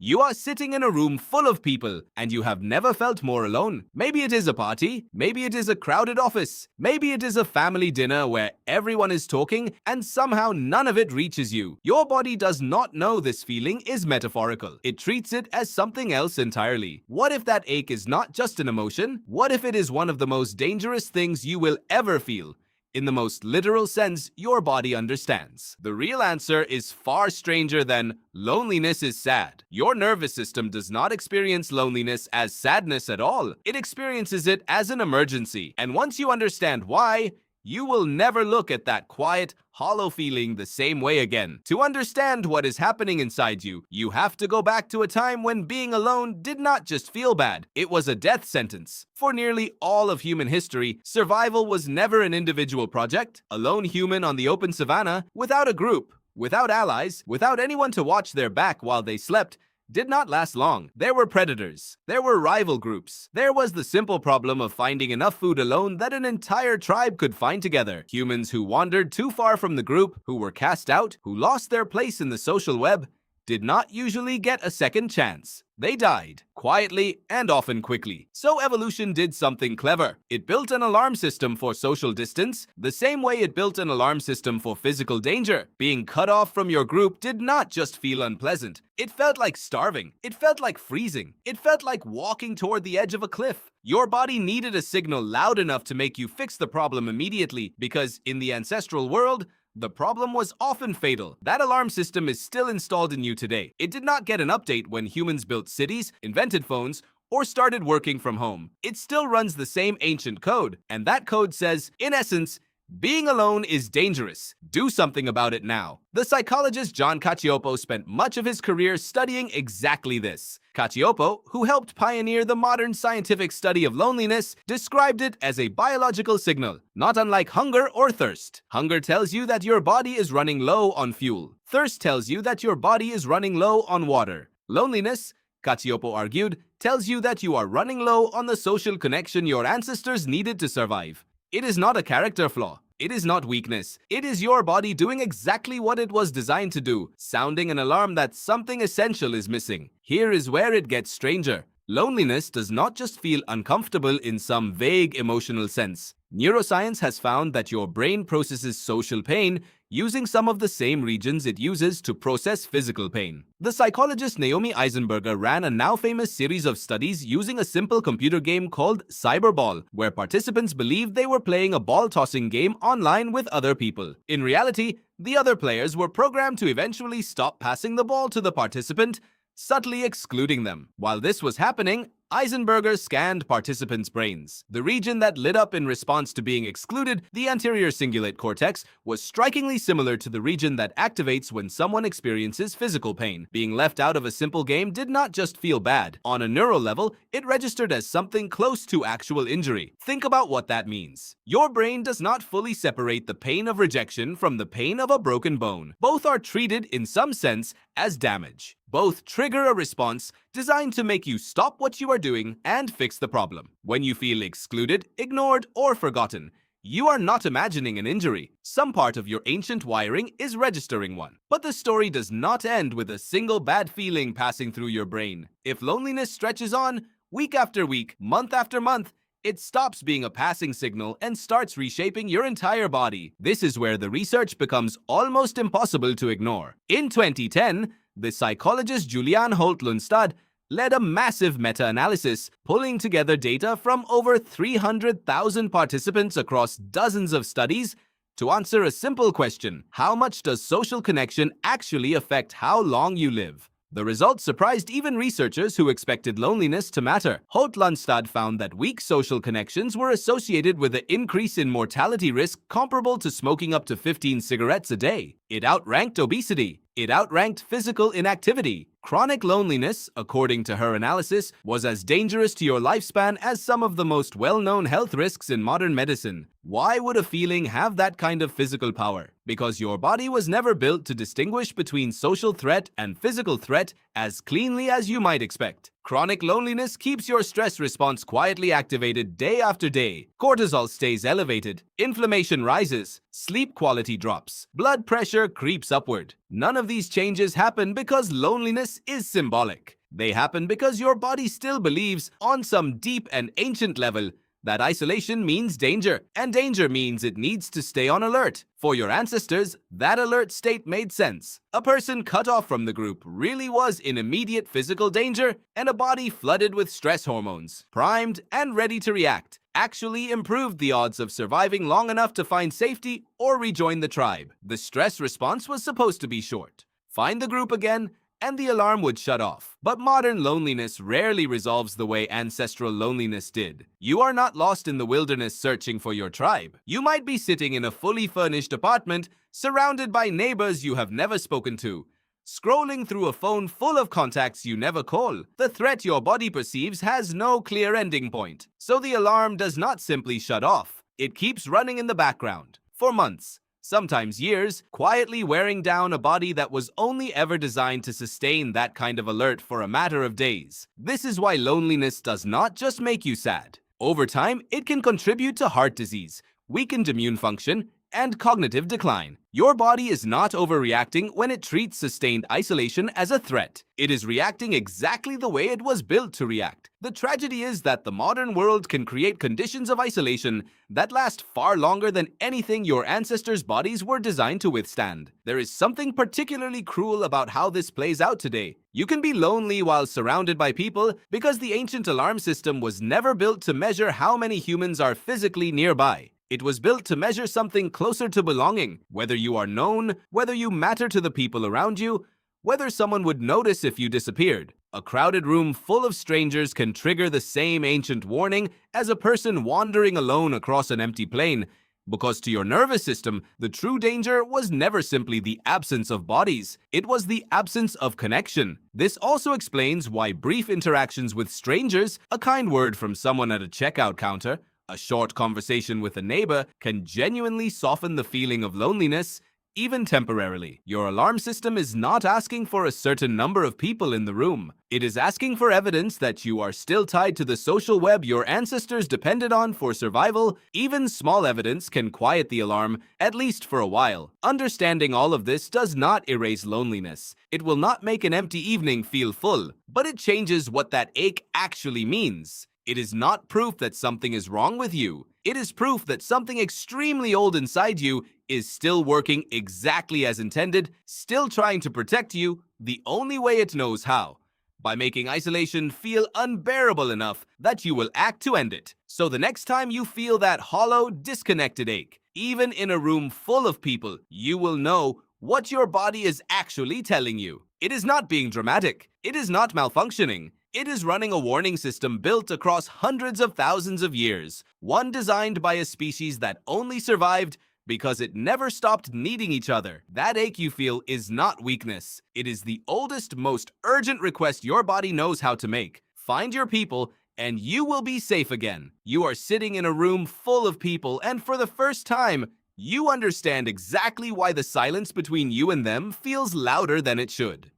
You are sitting in a room full of people, and you have never felt more alone. Maybe it is a party, maybe it is a crowded office, maybe it is a family dinner where everyone is talking and somehow none of it reaches you. Your body does not know this feeling is metaphorical. It treats it as something else entirely. What if that ache is not just an emotion? What if it is one of the most dangerous things you will ever feel? In the most literal sense your body understands. The real answer is far stranger than loneliness is sad. Your nervous system does not experience loneliness as sadness at all. It experiences it as an emergency. And once you understand why, you will never look at that quiet, hollow feeling the same way again. To understand what is happening inside you, you have to go back to a time when being alone did not just feel bad, it was a death sentence. For nearly all of human history, survival was never an individual project. A lone human on the open savanna, without a group, without allies, without anyone to watch their back while they slept, did not last long. There were predators. There were rival groups. There was the simple problem of finding enough food alone that an entire tribe could find together. Humans who wandered too far from the group, who were cast out, who lost their place in the social web, did not usually get a second chance. They died, quietly and often quickly. So evolution did something clever. It built an alarm system for social distance, the same way it built an alarm system for physical danger. Being cut off from your group did not just feel unpleasant. It felt like starving. It felt like freezing. It felt like walking toward the edge of a cliff. Your body needed a signal loud enough to make you fix the problem immediately, because in the ancestral world, the problem was often fatal. That alarm system is still installed in you today. It did not get an update when humans built cities, invented phones, or started working from home. It still runs the same ancient code, and that code says, in essence, being alone is dangerous. Do something about it now. The psychologist John Cacioppo spent much of his career studying exactly this. Cacioppo, who helped pioneer the modern scientific study of loneliness, described it as a biological signal, not unlike hunger or thirst. Hunger tells you that your body is running low on fuel. Thirst tells you that your body is running low on water. Loneliness, Cacioppo argued, tells you that you are running low on the social connection your ancestors needed to survive. It is not a character flaw. It is not weakness. It is your body doing exactly what it was designed to do, sounding an alarm that something essential is missing. Here is where it gets stranger. Loneliness does not just feel uncomfortable in some vague emotional sense. Neuroscience has found that your brain processes social pain using some of the same regions it uses to process physical pain. The psychologist Naomi Eisenberger ran a now famous series of studies using a simple computer game called Cyberball, where participants believed they were playing a ball-tossing game online with other people. In reality, the other players were programmed to eventually stop passing the ball to the participant, subtly excluding them. While this was happening, Eisenberger scanned participants' brains. The region that lit up in response to being excluded, the anterior cingulate cortex, was strikingly similar to the region that activates when someone experiences physical pain. Being left out of a simple game did not just feel bad. On a neural level, it registered as something close to actual injury. Think about what that means. Your brain does not fully separate the pain of rejection from the pain of a broken bone. Both are treated, in some sense, as damage. Both trigger a response designed to make you stop what you are doing and fix the problem. When you feel excluded, ignored, or forgotten, you are not imagining an injury. Some part of your ancient wiring is registering one. But the story does not end with a single bad feeling passing through your brain. If loneliness stretches on, week after week, month after month, it stops being a passing signal and starts reshaping your entire body. This is where the research becomes almost impossible to ignore. In 2010, the psychologist Julianne Holt-Lunstad led a massive meta-analysis, pulling together data from over 300,000 participants across dozens of studies to answer a simple question: how much does social connection actually affect how long you live? The results surprised even researchers who expected loneliness to matter. Holt-Lunstad found that weak social connections were associated with an increase in mortality risk comparable to smoking up to 15 cigarettes a day. It outranked obesity. It outranked physical inactivity. Chronic loneliness, according to her analysis, was as dangerous to your lifespan as some of the most well-known health risks in modern medicine. Why would a feeling have that kind of physical power? Because your body was never built to distinguish between social threat and physical threat as cleanly as you might expect. Chronic loneliness keeps your stress response quietly activated day after day. Cortisol stays elevated, inflammation rises, sleep quality drops, blood pressure creeps upward. None of these changes happen because loneliness is symbolic. They happen because your body still believes, on some deep and ancient level, that isolation means danger, and danger means it needs to stay on alert. For your ancestors, that alert state made sense. A person cut off from the group really was in immediate physical danger, and a body flooded with stress hormones, primed and ready to react, actually improved the odds of surviving long enough to find safety or rejoin the tribe. The stress response was supposed to be short. Find the group again, and the alarm would shut off. But modern loneliness rarely resolves the way ancestral loneliness did. You are not lost in the wilderness searching for your tribe. You might be sitting in a fully furnished apartment, surrounded by neighbors you have never spoken to, scrolling through a phone full of contacts you never call. The threat your body perceives has no clear ending point. So the alarm does not simply shut off. It keeps running in the background for months, sometimes years, quietly wearing down a body that was only ever designed to sustain that kind of alert for a matter of days. This is why loneliness does not just make you sad. Over time, it can contribute to heart disease, weakened immune function, and cognitive decline. Your body is not overreacting when it treats sustained isolation as a threat. It is reacting exactly the way it was built to react. The tragedy is that the modern world can create conditions of isolation that last far longer than anything your ancestors' bodies were designed to withstand. There is something particularly cruel about how this plays out today. You can be lonely while surrounded by people because the ancient alarm system was never built to measure how many humans are physically nearby. It was built to measure something closer to belonging, whether you are known, whether you matter to the people around you, whether someone would notice if you disappeared. A crowded room full of strangers can trigger the same ancient warning as a person wandering alone across an empty plain, because to your nervous system, the true danger was never simply the absence of bodies, it was the absence of connection. This also explains why brief interactions with strangers, a kind word from someone at a checkout counter, a short conversation with a neighbor can genuinely soften the feeling of loneliness, even temporarily. Your alarm system is not asking for a certain number of people in the room. It is asking for evidence that you are still tied to the social web your ancestors depended on for survival. Even small evidence can quiet the alarm, at least for a while. Understanding all of this does not erase loneliness. It will not make an empty evening feel full, but it changes what that ache actually means. It is not proof that something is wrong with you. It is proof that something extremely old inside you is still working exactly as intended, still trying to protect you the only way it knows how, by making isolation feel unbearable enough that you will act to end it. So the next time you feel that hollow, disconnected ache, even in a room full of people, you will know what your body is actually telling you. It is not being dramatic. It is not malfunctioning. It is running a warning system built across hundreds of thousands of years, one designed by a species that only survived because it never stopped needing each other. That ache you feel is not weakness. It is the oldest, most urgent request your body knows how to make. Find your people, and you will be safe again. You are sitting in a room full of people, and for the first time, you understand exactly why the silence between you and them feels louder than it should.